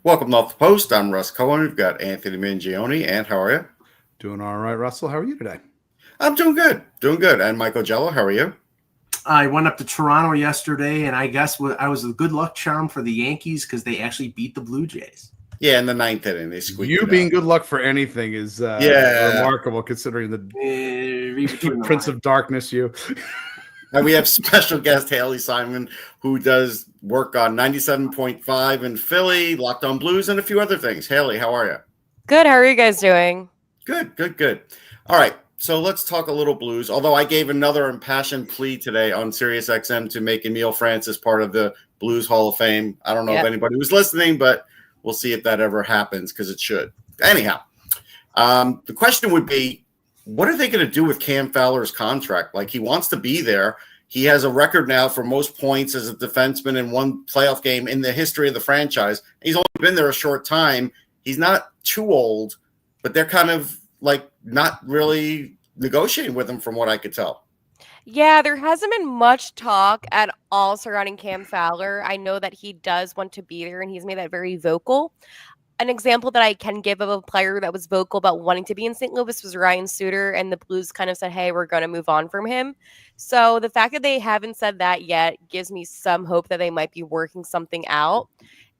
Welcome to Off the Post. I'm Russ Cohen. We've got Anthony Mingione. And how are you? Doing all right, Russell. How are you today? I'm doing good. Doing good. And Michael Jello, how are you? I went up to Toronto yesterday, and I guess I was a good luck charm for the Yankees because they actually beat the Blue Jays. Yeah, in the ninth inning, they squeaked You it being out. good luck for anything is remarkable considering the Prince of Darkness you. And we have special guest Haley Simon, who does work on 97.5 in Philly, Locked on Blues, and a few other things. Haley, how are you? Good. How are you guys doing? Good. All right. So let's talk a little Blues. Although I gave another impassioned plea today on SiriusXM to make Emile Francis part of the Blues Hall of Fame. I don't know if anybody was listening, but we'll see if that ever happens because it should. Anyhow, the question would be, what are they going to do with Cam Fowler's contract? Like, he wants to be there. He has a record now for most points as a defenseman in one playoff game in the history of the franchise. He's only been there a short time. He's not too old, but they're kind of like not really negotiating with him from what I could tell. Yeah, there hasn't been much talk at all surrounding Cam Fowler. I know that he does want to be there, and he's made that very vocal. An example that I can give of a player that was vocal about wanting to be in St. Louis was Ryan Suter, and the Blues kind of said, hey, we're going to move on from him. So the fact that they haven't said that yet gives me some hope that they might be working something out.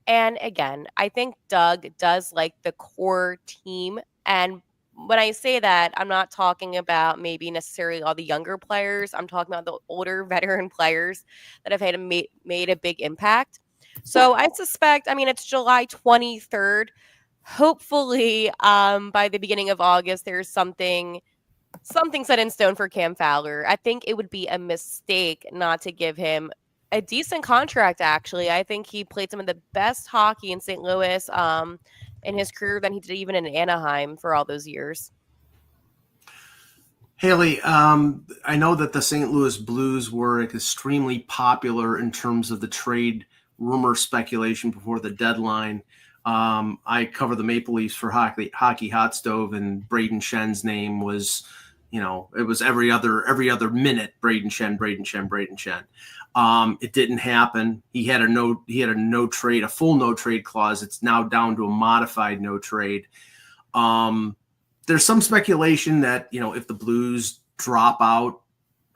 And again, I think Doug does like the core team. And when I say that, I'm not talking about maybe necessarily all the younger players. I'm talking about the older veteran players that have made a big impact. So I suspect, it's July 23rd. Hopefully, by the beginning of August, there's something set in stone for Cam Fowler. I think it would be a mistake not to give him a decent contract, actually. I think he played some of the best hockey in St. Louis in his career than he did even in Anaheim for all those years. Haley, I know that the St. Louis Blues were extremely popular in terms of the trade rumor speculation before the deadline. I cover the Maple Leafs for Hockey Hot Stove, and Braden Shen's name was, it was every other minute, Braden Shen. It didn't happen. He had a full no trade clause. It's now down to a modified no trade. There's some speculation that, if the Blues drop out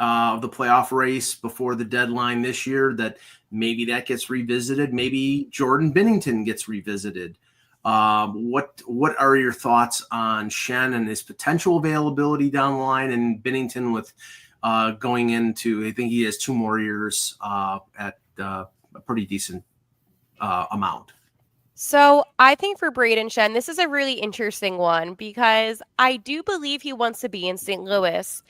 of the playoff race before the deadline this year, that maybe that gets revisited. Maybe Jordan Binnington gets revisited. What are your thoughts on Shen and his potential availability down the line, and Binnington with going into, I think he has 2 more years at a pretty decent amount? So I think for Braden Shen, this is a really interesting one because I do believe he wants to be in St. Louis.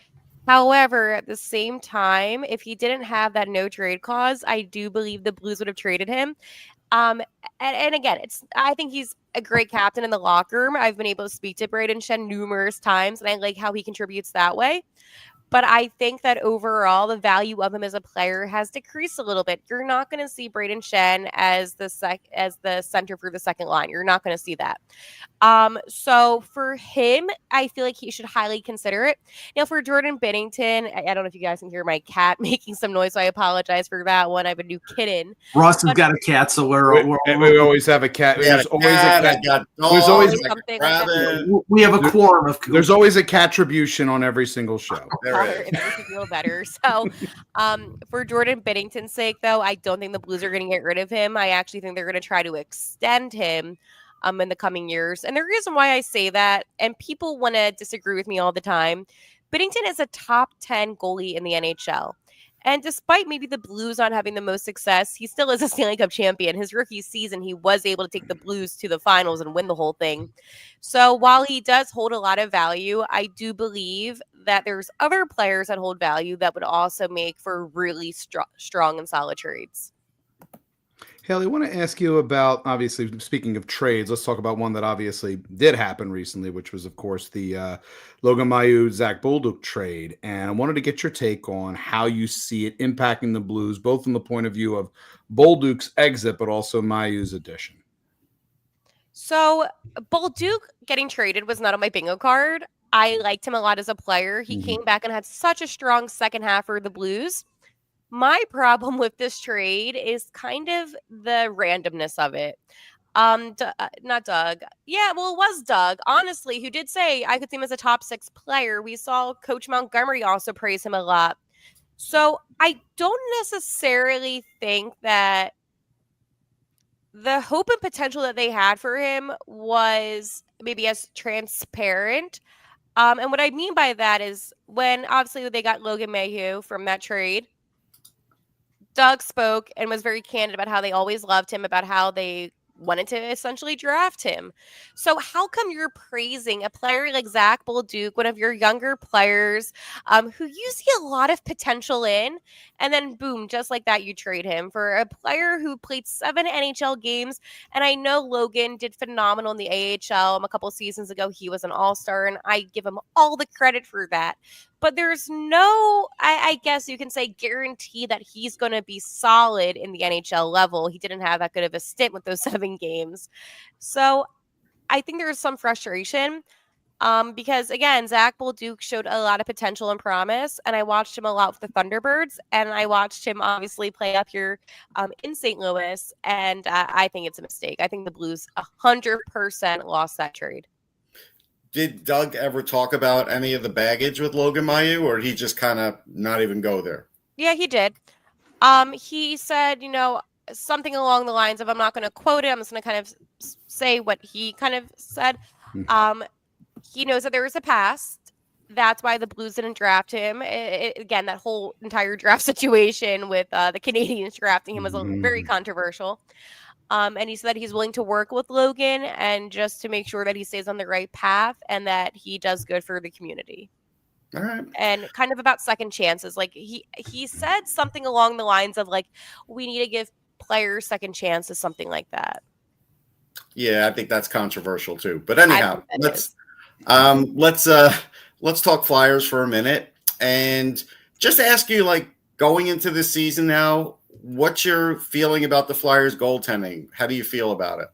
However, at the same time, if he didn't have that no trade clause, I do believe the Blues would have traded him. And again, I think he's a great captain in the locker room. I've been able to speak to Braden Shen numerous times, and I like how he contributes that way. But I think that overall, the value of him as a player has decreased a little bit. You're not going to see Braden Shen as the center for the second line. You're not going to see that. So for him, I feel like he should highly consider it. Now, for Jordan Binnington, I don't know if you guys can hear my cat making some noise, so I apologize for that one. I have a new kitten. Ross has got a cat, so we always have a cat. There's always a cat. There's always something. We have a quorum of. There's always a cattribution on every single show. It makes you feel better. So for Jordan Binnington's sake, though, I don't think the Blues are going to get rid of him. I actually think they're going to try to extend him in the coming years. And the reason why I say that, and people want to disagree with me all the time, Binnington is a top 10 goalie in the NHL. And despite maybe the Blues not having the most success, he still is a Stanley Cup champion. His rookie season, he was able to take the Blues to the finals and win the whole thing. So while he does hold a lot of value, I do believe that there's other players that hold value that would also make for really strong and solid trades. Haley, I want to ask you about, obviously, speaking of trades, let's talk about one that obviously did happen recently, which was, of course, the Logan Mayu, Zach Bolduc trade. And I wanted to get your take on how you see it impacting the Blues, both from the point of view of Bolduc's exit, but also Mayu's addition. So Bolduc getting traded was not on my bingo card. I liked him a lot as a player. He came back and had such a strong second half for the Blues. My problem with this trade is kind of the randomness of it. Not Doug. Yeah, well, it was Doug, honestly, who did say I could see him as a top 6 player. We saw Coach Montgomery also praise him a lot. So I don't necessarily think that the hope and potential that they had for him was maybe as transparent. And what I mean by that is when obviously they got Logan Mayu from that trade, Doug spoke and was very candid about how they always loved him, about how they wanted to essentially draft him. So how come you're praising a player like Zach Bolduc, one of your younger players, who you see a lot of potential in, and then boom, just like that, you trade him for a player who played 7 NHL games? And I know Logan did phenomenal in the AHL a couple seasons ago. He was an all-star, and I give him all the credit for that. But there's no, I guess you can say, guarantee that he's going to be solid in the NHL level. He didn't have that good of a stint with those 7 games. So I think there's some frustration because, again, Zach Bolduc showed a lot of potential and promise. And I watched him a lot with the Thunderbirds. And I watched him obviously play up here in St. Louis. And I think it's a mistake. I think the Blues 100% lost that trade. Did Doug ever talk about any of the baggage with Logan Mayu, or did he just kind of not even go there? Yeah, he did. He said, something along the lines of, I'm not going to quote it, I'm just going to kind of say what he kind of said. He knows that there was a past. That's why the Blues didn't draft him. Again, that whole entire draft situation with the Canadians drafting him was very controversial. And he said that he's willing to work with Logan and just to make sure that he stays on the right path and that he does good for the community. All right. And kind of about second chances. Like he said something along the lines of like, we need to give players second chances, something like that. Yeah, I think that's controversial too. But anyhow, let's talk Flyers for a minute and just ask you, like, going into this season now, what's your feeling about the Flyers goaltending? How do you feel about it?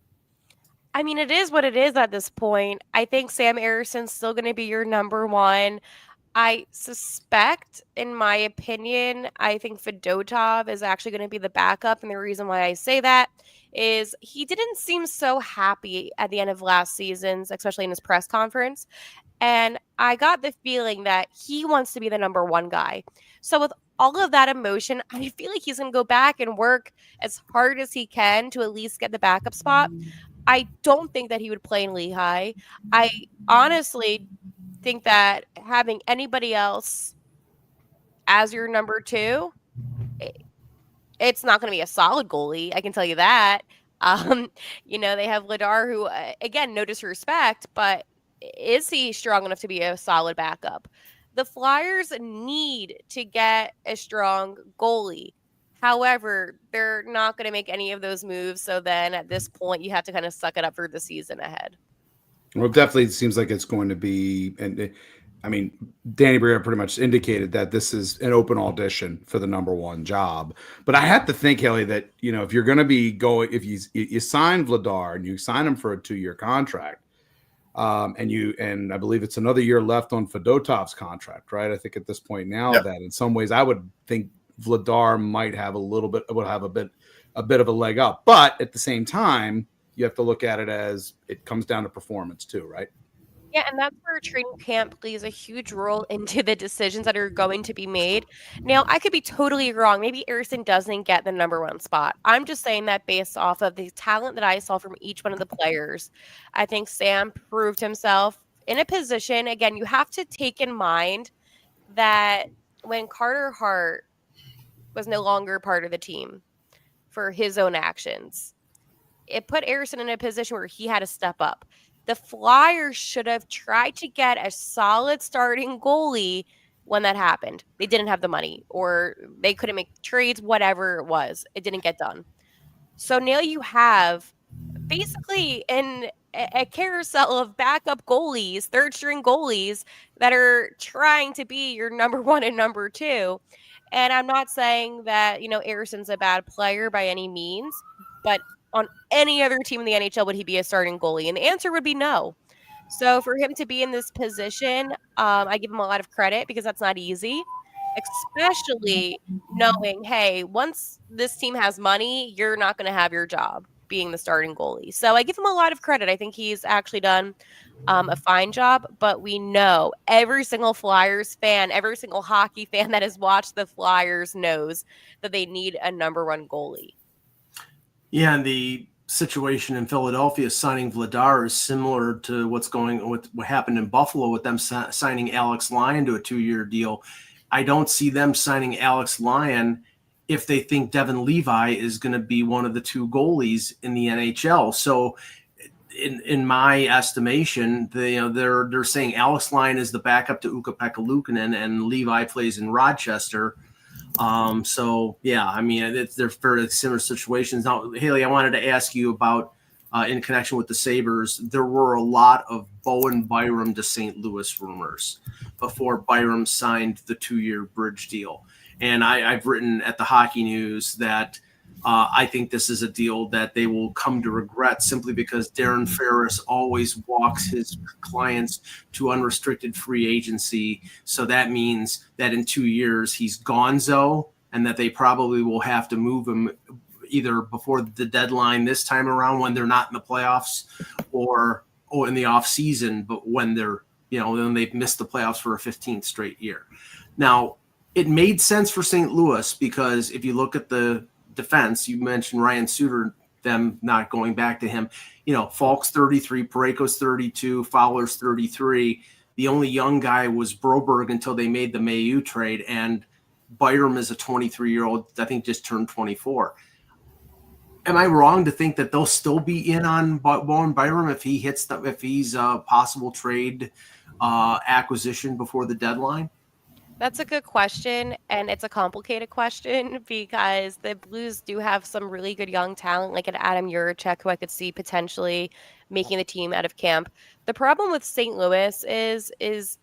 I mean, it is what it is at this point. I think Sam Erson's still going to be your number one. I suspect, in my opinion, I think Fedotov is actually going to be the backup. And the reason why I say that is he didn't seem so happy at the end of last season's, especially in his press conference. And I got the feeling that he wants to be the number one guy. So with all of that emotion, I feel like he's going to go back and work as hard as he can to at least get the backup spot. I don't think that he would play in Lehigh. I honestly think that having anybody else as your number two, it's not going to be a solid goalie. I can tell you that. They have Ladar, who, again, no disrespect, but is he strong enough to be a solid backup? The Flyers need to get a strong goalie. However, they're not going to make any of those moves. So then at this point, you have to kind of suck it up for the season ahead. Well, it definitely seems like it's going to be, and I mean, Danny Briere pretty much indicated that this is an open audition for the number one job. But I have to think, Haley, that, if you're going to be going, if you sign Vladar and you sign him for a 2-year contract, and I believe it's another year left on Fedotov's contract, right? I think at this point now that in some ways I would think Vladar might have a bit of a leg up, but at the same time, you have to look at it as it comes down to performance too, right? Yeah, and that's where training camp plays a huge role into the decisions that are going to be made. Now, I could be totally wrong. Maybe Ersson doesn't get the number one spot. I'm just saying that based off of the talent that I saw from each one of the players. I think Sam proved himself in a position. Again, you have to take in mind that when Carter Hart was no longer part of the team for his own actions, it put Ersson in a position where he had to step up. The Flyers should have tried to get a solid starting goalie when that happened. They didn't have the money, or they couldn't make trades, whatever it was. It didn't get done. So now you have basically a carousel of backup goalies, third-string goalies that are trying to be your number one and number two. And I'm not saying that, Ersson's a bad player by any means, but on any other team in the NHL would he be a starting goalie? And the answer would be no. So for him to be in this position, I give him a lot of credit because that's not easy, especially knowing, hey, once this team has money, you're not going to have your job. being the starting goalie. So I give him a lot of credit. I think he's actually done a fine job, but we know every single Flyers fan, every single hockey fan that has watched the Flyers knows that they need a number one goalie. Yeah, and the situation in Philadelphia signing Vladar is similar to what happened in Buffalo with them signing Alex Lyon to a 2-year deal. I don't see them signing Alex Lyon if they think Deon Levi is going to be one of the 2 goalies in the NHL. So in my estimation, they're saying Alex Lyon is the backup to Ukko-Pekka Luukkonen and Levi plays in Rochester. So yeah, I mean, they're very similar situations. Now, Haley, I wanted to ask you about, in connection with the Sabres, there were a lot of Bowen Byum to St. Louis rumors before Byrum signed the 2-year bridge deal. And I've written at the Hockey News that I think this is a deal that they will come to regret simply because Darren Ferris always walks his clients to unrestricted free agency. So that means that in 2 years he's gonzo and that they probably will have to move him either before the deadline this time around when they're not in the playoffs or in the off season, but when they're, then they've missed the playoffs for a 15th straight year. Now, it made sense for St. Louis because if you look at the defense, you mentioned Ryan Suter, them not going back to him. Falk's 33, Parayko's 32, Fowler's 33. The only young guy was Broberg until they made the Mayu trade, and Byrum is a 23-year-old, I think just turned 24. Am I wrong to think that they'll still be in on Bowen Byum if he's a possible trade acquisition before the deadline? That's a good question, and it's a complicated question because the Blues do have some really good young talent, like an Adam Juracek, who I could see potentially making the team out of camp. The problem with St. Louis is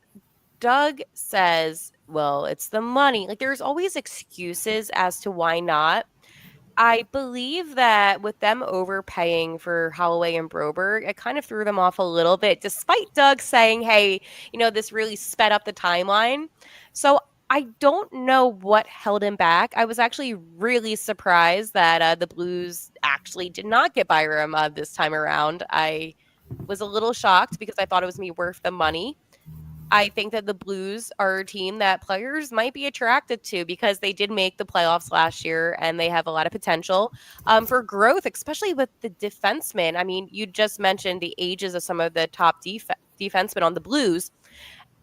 Doug says, well, it's the money. Like, there's always excuses as to why not. I believe that with them overpaying for Holloway and Broberg, it kind of threw them off a little bit, despite Doug saying, hey, this really sped up the timeline. So I don't know what held him back. I was actually really surprised that the Blues actually did not get Byrum this time around. I was a little shocked because I thought it was going to be worth the money. I think that the Blues are a team that players might be attracted to because they did make the playoffs last year and they have a lot of potential for growth, especially with the defensemen. I mean, you just mentioned the ages of some of the top defensemen on the Blues.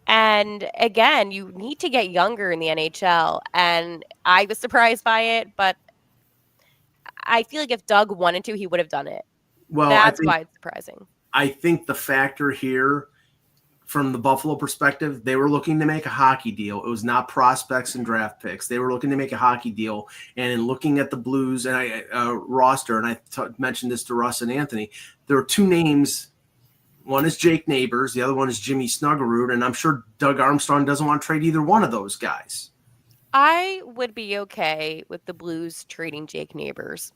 And again, you need to get younger in the NHL. And I was surprised by it, but I feel like if Doug wanted to, he would have done it. Well, that's why it's surprising. I think the factor here, from the Buffalo perspective, they were looking to make a hockey deal. It was not prospects and draft picks. They were looking to make a hockey deal. And in looking at the Blues and roster, and I mentioned this to Russ and Anthony, there are 2 names. One is Jake Neighbors. The other one is Jimmy Snuggerud. And I'm sure Doug Armstrong doesn't want to trade either one of those guys. I would be okay with the Blues trading Jake Neighbors.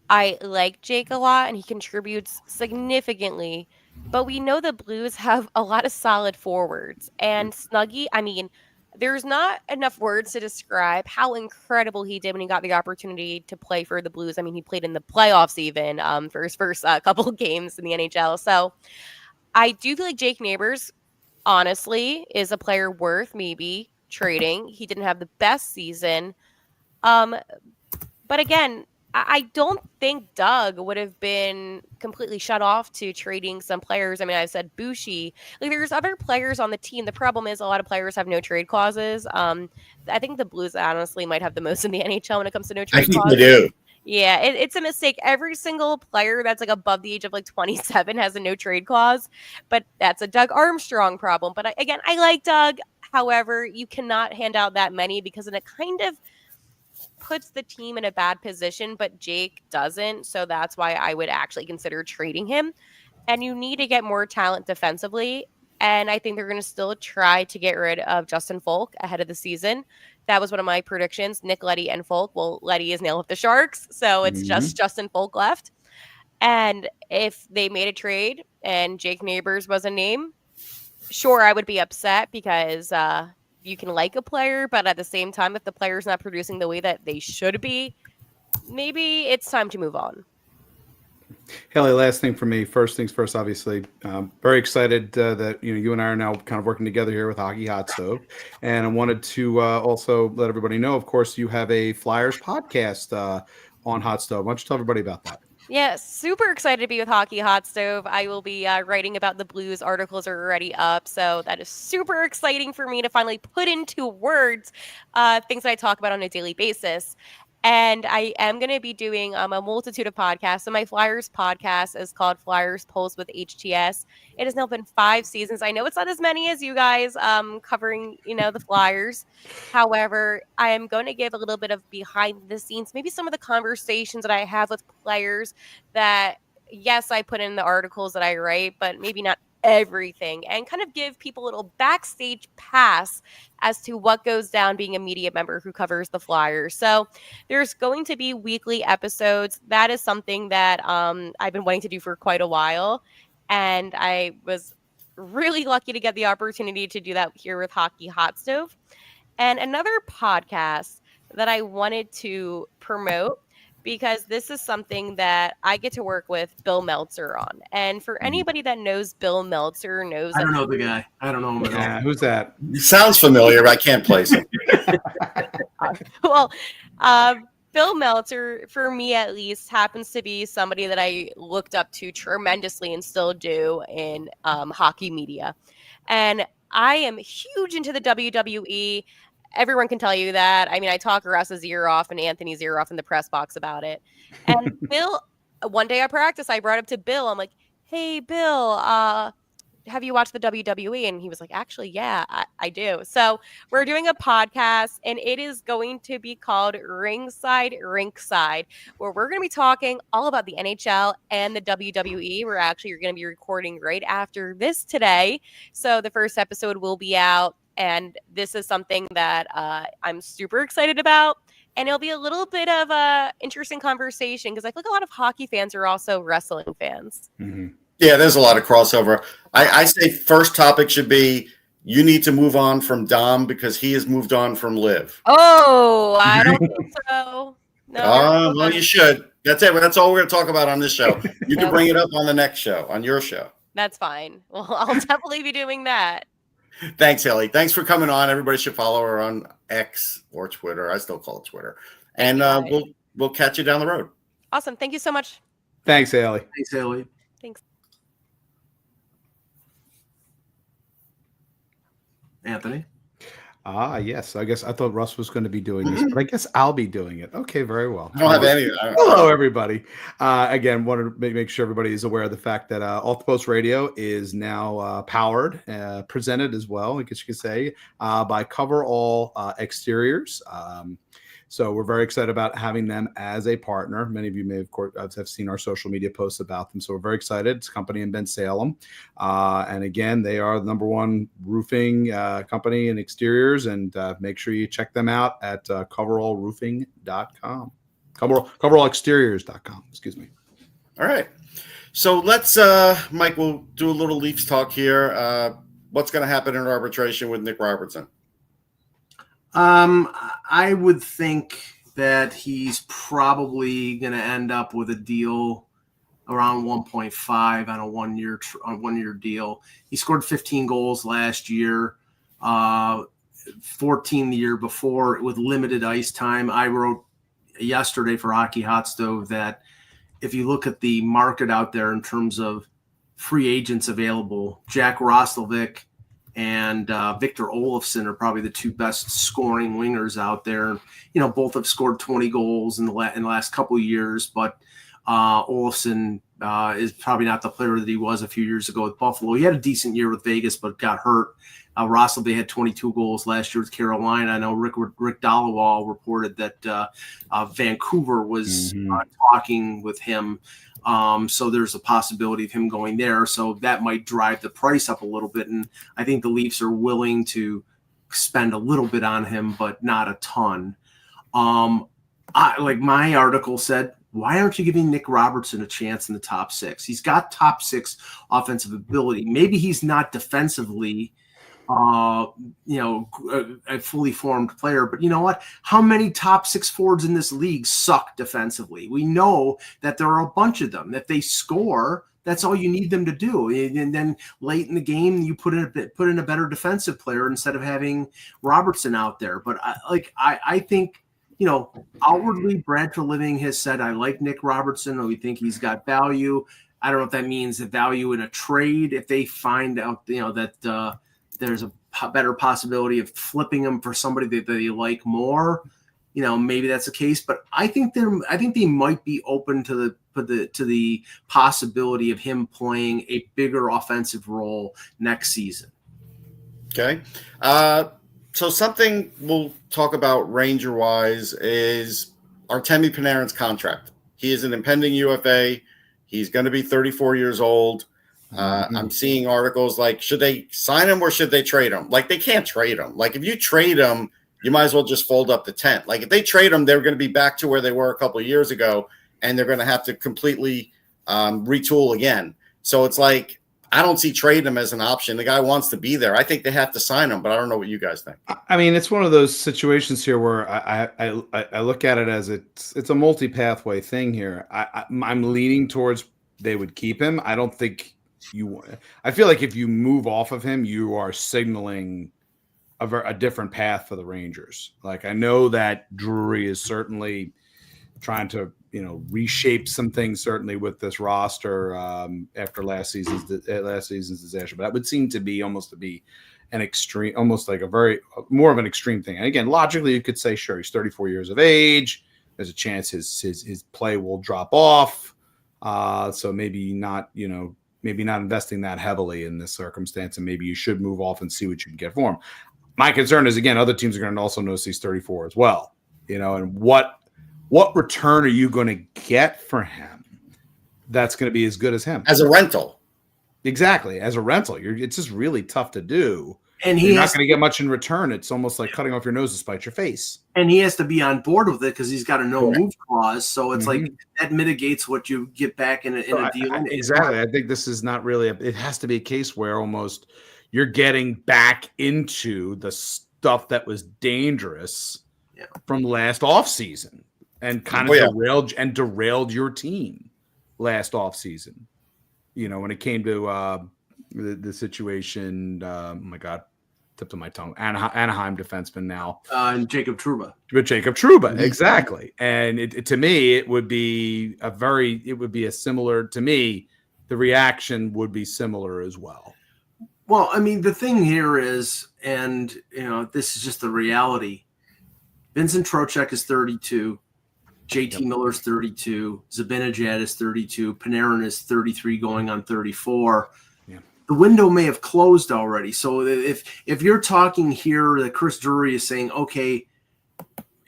I like Jake a lot, and he contributes significantly. But we know the Blues have a lot of solid forwards. And Snuggy, I mean, there's not enough words to describe how incredible he did when he got the opportunity to play for the Blues. I mean, he played in the playoffs even for his first couple of games in the NHL. So I do feel like Jake Neighbors, honestly, is a player worth maybe trading. He didn't have the best season. But again, I don't think Doug would have been completely shut off to trading some players. I mean, I said Bushi. Like, there's other players on the team. The problem is a lot of players have no trade clauses. I think the Blues honestly might have the most in the NHL when it comes to no trade clauses. I think they do. Yeah, it's a mistake. Every single player that's like above the age of like 27 has a no trade clause, but that's a Doug Armstrong problem. But I like Doug. However, you cannot hand out that many because then it kind of puts the team in a bad position, but Jake doesn't. So that's why I would actually consider trading him. And you need to get more talent defensively. And I think they're going to still try to get rid of Justin Folk ahead of the season. That was one of my predictions, Nick Leddy and Folk. Well, Leddy is now with the Sharks, so it's just Justin Folk left. And if they made a trade and Jake Neighbors was a name, sure, I would be upset because you can like a player, but at the same time, if the player's not producing the way that they should be, maybe it's time to move on. Haley, last thing for me. First things first, obviously, very excited that you and I are now kind of working together here with Hockey Hot Stove, and I wanted to also let everybody know. Of course, you have a Flyers podcast on Hot Stove. Why don't you tell everybody about that? Yeah, super excited to be with Hockey Hot Stove. I will be writing about the Blues. Articles are already up, so that is super exciting for me to finally put into words things that I talk about on a daily basis. And I am going to be doing a multitude of podcasts. So my Flyers podcast is called Flyers Pulse with HTS. It has now been 5 seasons. I know it's not as many as you guys covering, the Flyers. However, I am going to give a little bit of behind the scenes, maybe some of the conversations that I have with players that, yes, I put in the articles that I write, but maybe not everything, and kind of give people a little backstage pass as to what goes down being a media member who covers the Flyers. So there's going to be weekly episodes. That is something that I've been wanting to do for quite a while, and I was really lucky to get the opportunity to do that here with Hockey Hot Stove. And another podcast that I wanted to promote, because this is something that I get to work with Bill Meltzer on. And for anybody that knows Bill Meltzer, knows I don't that know the guy. I don't know him at all. Yeah, who's that? It sounds familiar, but I can't place him. well, Bill Meltzer, for me at least, happens to be somebody that I looked up to tremendously and still do in hockey media. And I am huge into the WWE. Everyone can tell you that. I mean, I talk Russ's ear off and Anthony's ear off in the press box about it. And Bill, one day at practice, I brought up to Bill. I'm like, hey, Bill, have you watched the WWE? And he was like, actually, yeah, I do. So we're doing a podcast, and it is going to be called Ringside Rinkside, where we're going to be talking all about the NHL and the WWE. We're actually going to be recording right after this today. So the first episode will be out. And this is something that I'm super excited about. And it'll be a little bit of a interesting conversation because I feel like a lot of hockey fans are also wrestling fans. Mm-hmm. Yeah, there's a lot of crossover. I say first topic should be you need to move on from Dom because he has moved on from Liv. Oh, I don't think so. No. Well, you should. That's it. That's all we're going to talk about on this show. You can bring it up on the next show, on your show. That's fine. Well, I'll definitely be doing that. Thanks, Haley. Thanks for coming on. Everybody should follow her on X or Twitter. I still call it Twitter. And we'll catch you down the road. Awesome. Thank you so much. Thanks, Haley. Thanks, Haley. Thanks. Anthony? Yes. I guess I thought Russ was going to be doing this, but I guess I'll be doing it. Okay, very well. I don't have any. Hello, everybody. Again, wanted to make sure everybody is aware of the fact that Off the Post Radio is now powered, presented as well, I guess you could say, by Coverall Exteriors. So we're very excited about having them as a partner. Many of you may, of course, have seen our social media posts about them. So we're very excited. It's a company in Bensalem. And again, they are the #1 roofing company in exteriors. And make sure you check them out at coverallroofing.com. Coverallexteriors.com, excuse me. All right. So let's, Mike, we'll do a little Leafs talk here. What's going to happen in arbitration with Nick Robertson? I would think that he's probably going to end up with a deal around 1.5 on a one-year deal. He scored 15 goals last year, 14 the year before with limited ice time. I wrote yesterday for Hockey Hot Stove that if you look at the market out there in terms of free agents available, Jack Roslovic and Victor Olofsson are probably the 2 best scoring wingers out there. You know, both have scored 20 goals in the last couple of years, but Olofsson is probably not the player that he was a few years ago with Buffalo. He had a decent year with Vegas, but got hurt. Roslovic had 22 goals last year with Carolina. I know Rick Dallowall reported that Vancouver was talking with him. So there's a possibility of him going there. So that might drive the price up a little bit. And I think the Leafs are willing to spend a little bit on him, but not a ton. Like my article said, why aren't you giving Nick Robertson a chance in the top 6? He's got top 6 offensive ability. Maybe he's not defensively a fully formed player. But you know what? How many top 6 forwards in this league suck defensively? We know that there are a bunch of them. If they score, that's all you need them to do. And then late in the game, you put in a better defensive player instead of having Robertson out there. But I think, outwardly, Brad Treliving has said, I like Nick Robertson. We think he's got value. I don't know if that means the value in a trade. If they find out, that there's a better possibility of flipping him for somebody that they like more, maybe that's the case. But I think they might be open to the possibility of him playing a bigger offensive role next season. Okay. So something we'll talk about Ranger-wise is Artemi Panarin's contract. He is an impending UFA. He's going to be 34 years old. I'm seeing articles like, should they sign him or should they trade him? Like, they can't trade him. Like, if you trade him, you might as well just fold up the tent. Like, if they trade him, they're going to be back to where they were a couple of years ago, and they're going to have to completely retool again. So it's like, I don't see trading him as an option. The guy wants to be there. I think they have to sign him, but I don't know what you guys think. I mean, it's one of those situations here where I look at it as it's a multi-pathway thing here. I'm leaning towards they would keep him. I don't think I feel like if you move off of him, you are signaling a different path for the Rangers. Like, I know that Drury is certainly trying to, reshape some things, certainly with this roster after last season's disaster. But that would seem to be an extreme, almost like more of an extreme thing. And again, logically, you could say, sure, he's 34 years of age. There's a chance his play will drop off. So maybe not investing that heavily in this circumstance, and maybe you should move off and see what you can get for him. My concern is, again, other teams are going to also notice he's 34 as well, and what return are you going to get for him that's going to be as good as him? As a rental. Exactly. As a rental. It's just really tough to do. And you're not going to get much in return. It's almost like cutting off your nose to spite your face. And he has to be on board with it because he's got a no-move clause. So it's like that mitigates what you get back in a deal. Exactly. I think this is not really it has to be a case where almost you're getting back into the stuff that was dangerous from last offseason and kind of derailed your team last offseason. When it came to the situation, oh my God, tipped on my tongue. Anaheim defenseman now, and Jacob Trouba. Exactly. And to me, it would be a similar. To me, the reaction would be similar as well. Well, I mean, the thing here is, and this is just the reality. Vincent Trocheck is 32. JT Miller's 32. Zibanejad is 32. Panarin is 33, going on 34. The window may have closed already. So if you're talking here that Chris Drury is saying, okay,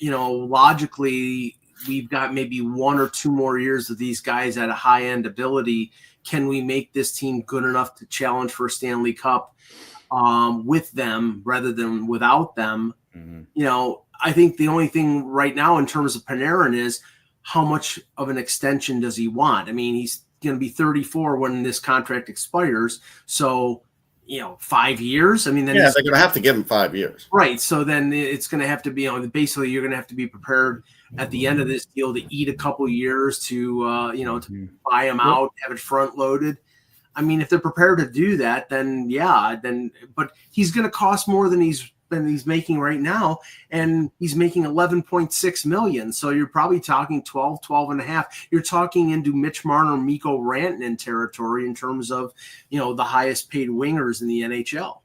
logically we've got maybe 1 or 2 more years of these guys at a high end ability. Can we make this team good enough to challenge for a Stanley Cup with them rather than without them? I think the only thing right now in terms of Panarin is how much of an extension does he want? I mean, he's going to be 34 when this contract expires. So, 5 years. I mean, then they're going to have to give him 5 years. Right. So then it's going to have to be, basically you're going to have to be prepared at the end of this deal to eat a couple years to buy him out, have it front loaded. I mean, if they're prepared to do that, then but he's going to cost more than he's making right now, and he's making $11.6 million. So you're probably talking 12 and a half. You're talking into Mitch Marner, Mikko Rantanen territory in terms of, the highest paid wingers in the NHL.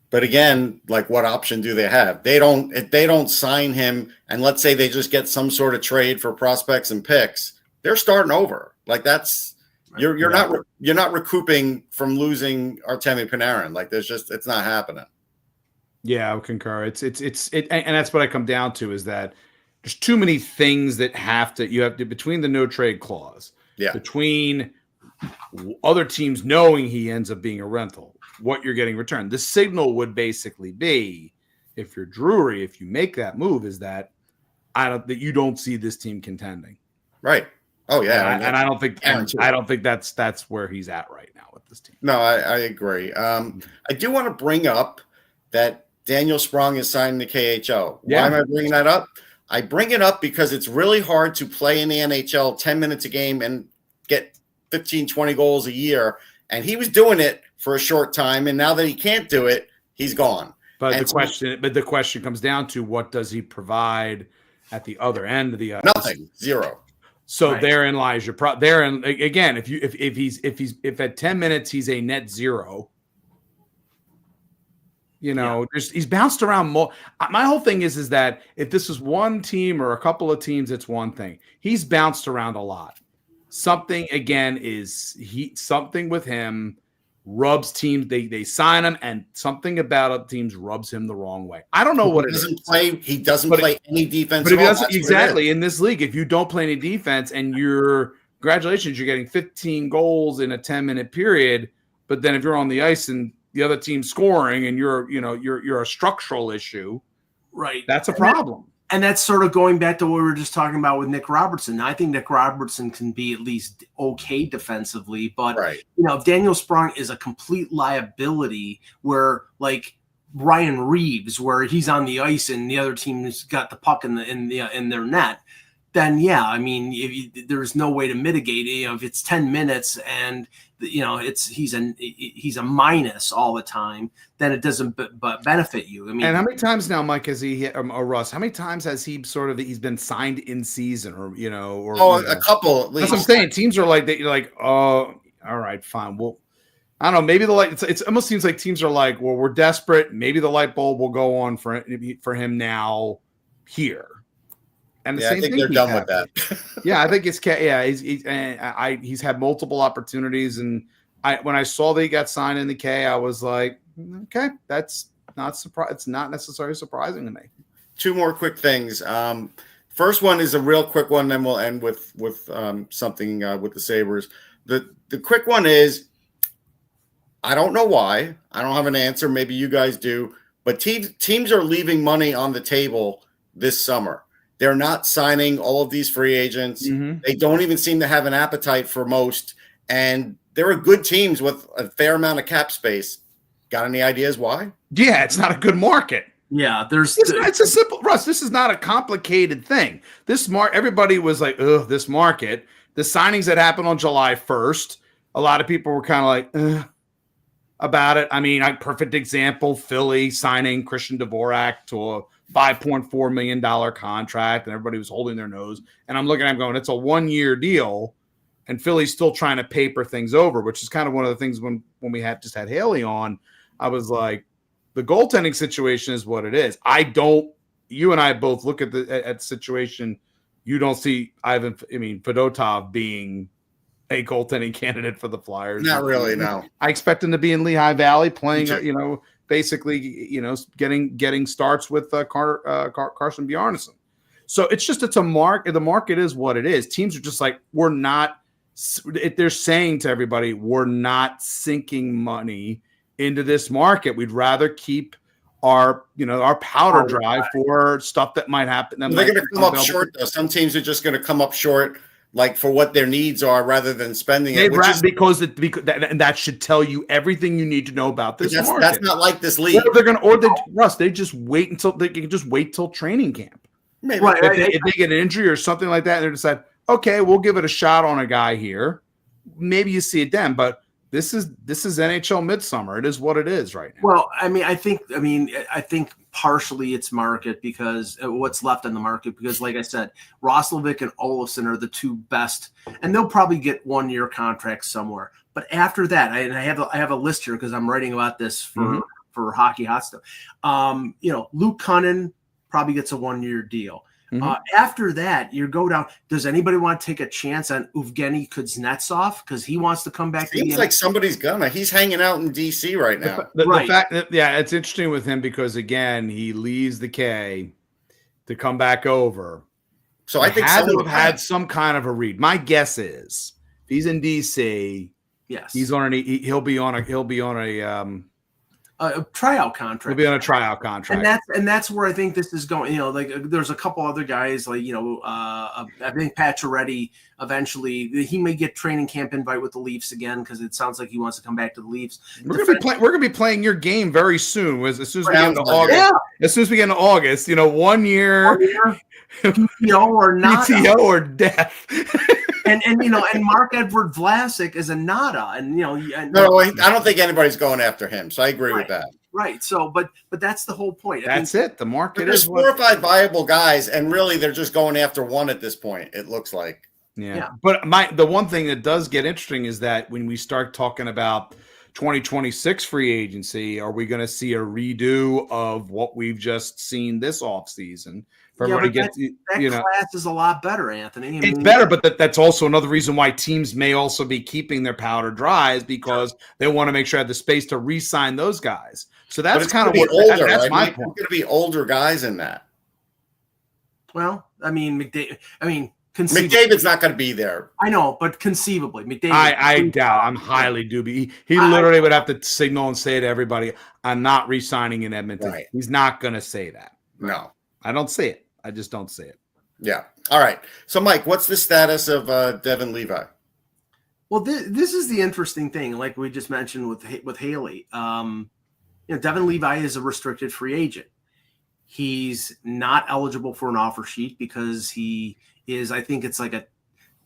But again, like, what option do they have? If they don't sign him, and let's say they just get some sort of trade for prospects and picks, they're starting over. Like, that's you're not recouping from losing Artemi Panarin. Like, it's not happening. Yeah, I would concur. It's and that's what I come down to, is that there's too many things that you have to between the no trade clause, between other teams knowing he ends up being a rental, what you're getting returned. The signal would basically be, if you're Drury, if you make that move, is that that you don't see this team contending. Right. Oh yeah, and I don't think guaranteed. I don't think that's where he's at right now with this team. No, I agree. I do want to bring up that Daniel Sprong is signing the KHL. Why am I bringing that up? I bring it up because it's really hard to play in the NHL 10 minutes a game and get 15, 20 goals a year. And he was doing it for a short time, and now that he can't do it, he's gone. But the question comes down to, what does he provide at the other end of the ice? Nothing, zero. So therein lies your problem. Therein again, if at 10 minutes he's a net zero, he's bounced around more. My whole thing is that if this is one team or a couple of teams, it's one thing. He's bounced around a lot. Something with him rubs teams. They sign him, and something about teams rubs him the wrong way. I don't know what it is. He doesn't play any defense. But if he doesn't, exactly in this league, if you don't play any defense and congratulations, you're getting 15 goals in a 10-minute period. But then if you're on the ice and the other team's scoring and you're a structural issue, right? That's a problem. And that's sort of going back to what we were just talking about with Nick Robertson. I think Nick Robertson can be at least okay defensively, but if Daniel Sprong is a complete liability, where like Ryan Reeves, where he's on the ice and the other team's got the puck in their net, then there's no way to mitigate it. If it's 10 minutes and he's a minus all the time, then it doesn't benefit you. And how many times now, Mike, has he or Russ? How many times has he's been signed in season, or a couple at least? That's what I'm saying. Teams are like you're like, oh, all right, fine. Well, I don't know. Maybe the light. It almost seems like teams are like, well, we're desperate. Maybe the light bulb will go on for him now here. And I think they're done with that. I think he's had multiple opportunities, and when I saw that he got signed in the K, I was like, okay, that's not surprise. It's not necessarily surprising to me. Two more quick things. First one is a real quick one, then we'll end with something with the Sabres. The quick one is, I don't know why. I don't have an answer. Maybe you guys do, but teams are leaving money on the table this summer. They're not signing all of these free agents. Mm-hmm. They don't even seem to have an appetite for most. And there are good teams with a fair amount of cap space. Got any ideas why? Yeah, it's not a good market. Yeah, it's a simple, Russ. This is not a complicated thing. Everybody was like, ugh, this market. The signings that happened on July 1st, a lot of people were kind of like, ugh, about it. Perfect example, Philly signing Christian Dvorak to a $5.4 million contract, and everybody was holding their nose. And I'm looking at him going, it's a 1-year deal, and Philly's still trying to paper things over, which is kind of one of the things when we had Haley on, I was like, the goaltending situation is what it is. You and I both look at the situation. You don't see Fedotov being a goaltending candidate for the Flyers. Not really, no. I expect him to be in Lehigh Valley playing, basically, getting starts with Carson Bjarnason. So it's a market. The market is what it is. Teams are just like, they're saying to everybody, we're not sinking money into this market. We'd rather keep our powder dry for stuff that might happen. They're going to come up short, though. Some teams are just going to come up short, like for what their needs are, rather than spending it. Because that should tell you everything you need to know about this market. That's not like this league. They just wait till training camp. Maybe. Right. If they get an injury or something like that, and they decide, okay, we'll give it a shot on a guy here. Maybe you see it then, but this is NHL midsummer. It is what it is right now. Well, I think partially it's market, because what's left on the market, because like I said, Roslovic and Olofsson are the two best, and they'll probably get 1-year contracts somewhere. But after that, I have a list here because I'm writing about this for Hockey Hot Stuff. Luke Cunnin probably gets a 1-year deal. Mm-hmm. After that, you go down. Does anybody want to take a chance on Evgeny Kuznetsov because he wants to come back? Seems like somebody's gonna. He's hanging out in DC right now. The fact that, it's interesting with him because again, he leaves the K to come back over. So I think had to have had some kind of a read. My guess is if he's in DC. Yes, he'll be on a a tryout contract. He'll be on a tryout contract, and that's where I think this is going. You know, like there's a couple other guys, like I think Pacioretty eventually he may get training camp invite with the Leafs again because it sounds like he wants to come back to the Leafs. We're gonna be playing your game very soon. As soon as we get into August, as soon as we get into August, 1 year, PTO or not, PTO or death. And Marc-Edouard Vlasic is a nada, and no, I don't think anybody's going after him, so I agree with that. Right. So, but that's the whole point. That's it. The market is 4 or 5 viable guys, and really they're just going after one at this point. It looks like. Yeah. But the one thing that does get interesting is that when we start talking about 2026 free agency, are we going to see a redo of what we've just seen this offseason? Everybody gets that class is a lot better, Anthony. It's better, but that's also another reason why teams may also be keeping their powder dry is because they want to make sure they have the space to re-sign those guys. So that's kind of what older. That's my point. There's going to be older guys in that. Well, I mean, McDavid's not going to be there. I know, but conceivably, McDavid. I doubt. I'm highly dubious. He literally would have to signal and say to everybody, "I'm not re-signing in Edmonton." Right. He's not going to say that. No, I don't see it. I just don't see it. Yeah. All right. So, Mike, what's the status of Deon Levi? Well, this is the interesting thing, like we just mentioned with Haley. Deon Levi is a restricted free agent. He's not eligible for an offer sheet because he is, I think it's like a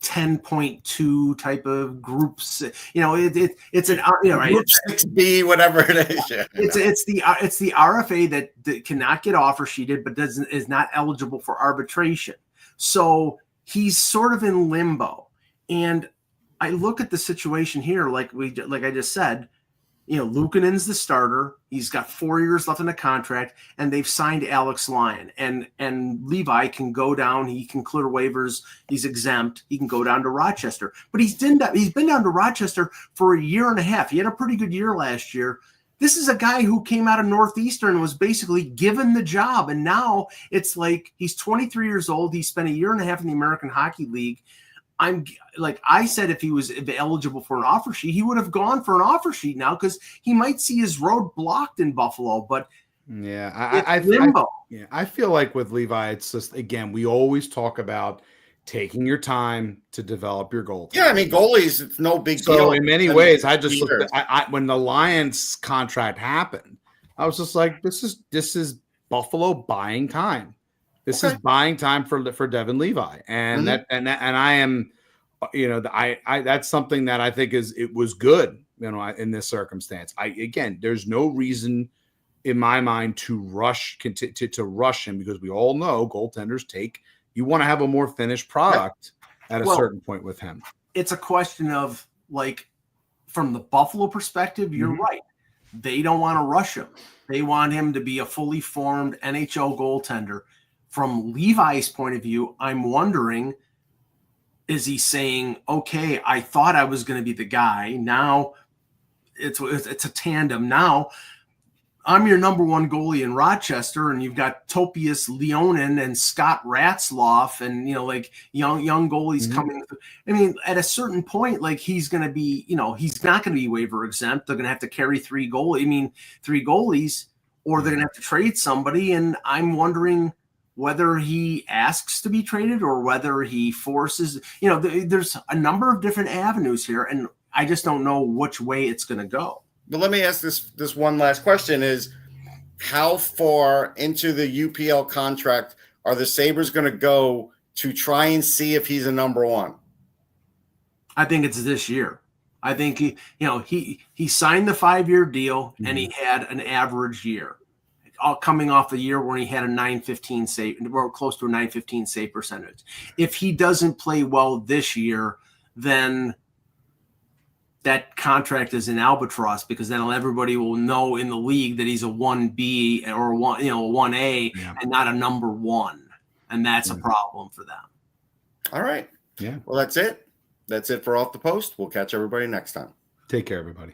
10.2 type of groups. It's an right? Group 6B, whatever it is. Yeah. It's the RFA that cannot get offer sheeted, but is not eligible for arbitration. So he's sort of in limbo. And I look at the situation here, like I just said. Luukkonen's the starter. He's got 4 years left in the contract, and they've signed Alex Lyon. And Levi can go down. He can clear waivers. He's exempt. He can go down to Rochester. But he's been down to Rochester for a year and a half. He had a pretty good year last year. This is a guy who came out of Northeastern and was basically given the job. And now it's like he's 23 years old. He spent a year and a half in the American Hockey League. I said if he was eligible for an offer sheet, he would have gone for an offer sheet now because he might see his road blocked in Buffalo. But I feel like with Levi, it's just, again, we always talk about taking your time to develop your goal. Yeah, I mean, goalies, it's no big deal. So in many ways, I just looked at, when the Lions contract happened, I was just like, this is Buffalo buying time. This is buying time for Deon Levi, and I am, that's something that I think it was good, in this circumstance. There's no reason in my mind to rush to rush him because we all know goaltenders you want to have a more finished product at a certain point with him. It's a question of from the Buffalo perspective, you're right. They don't want to rush him. They want him to be a fully formed NHL goaltender. From Levi's point of view, I'm wondering, is he saying, okay, I thought I was going to be the guy. Now it's a tandem. Now I'm your number one goalie in Rochester, and you've got Topias Leonin and Scott Ratzloff and, young goalies coming. I mean, at a certain point, he's going to be, he's not going to be waiver exempt. They're going to have to carry three goalies, or they're going to have to trade somebody. And I'm wondering whether he asks to be traded or whether he forces, there's a number of different avenues here, and I just don't know which way it's going to go. But let me ask this one last question is, how far into the UPL contract are the Sabres going to go to try and see if he's a number one? I think it's this year. I think he signed the 5-year deal and he had an average year. Coming off a year where he had a 915 save, or close to a 915 save percentage. If he doesn't play well this year, then that contract is an albatross because then everybody will know in the league that he's a 1B or a 1A and not a number one, and that's a problem for them. All right. Yeah. Well, that's it. That's it for Off the Post. We'll catch everybody next time. Take care, everybody.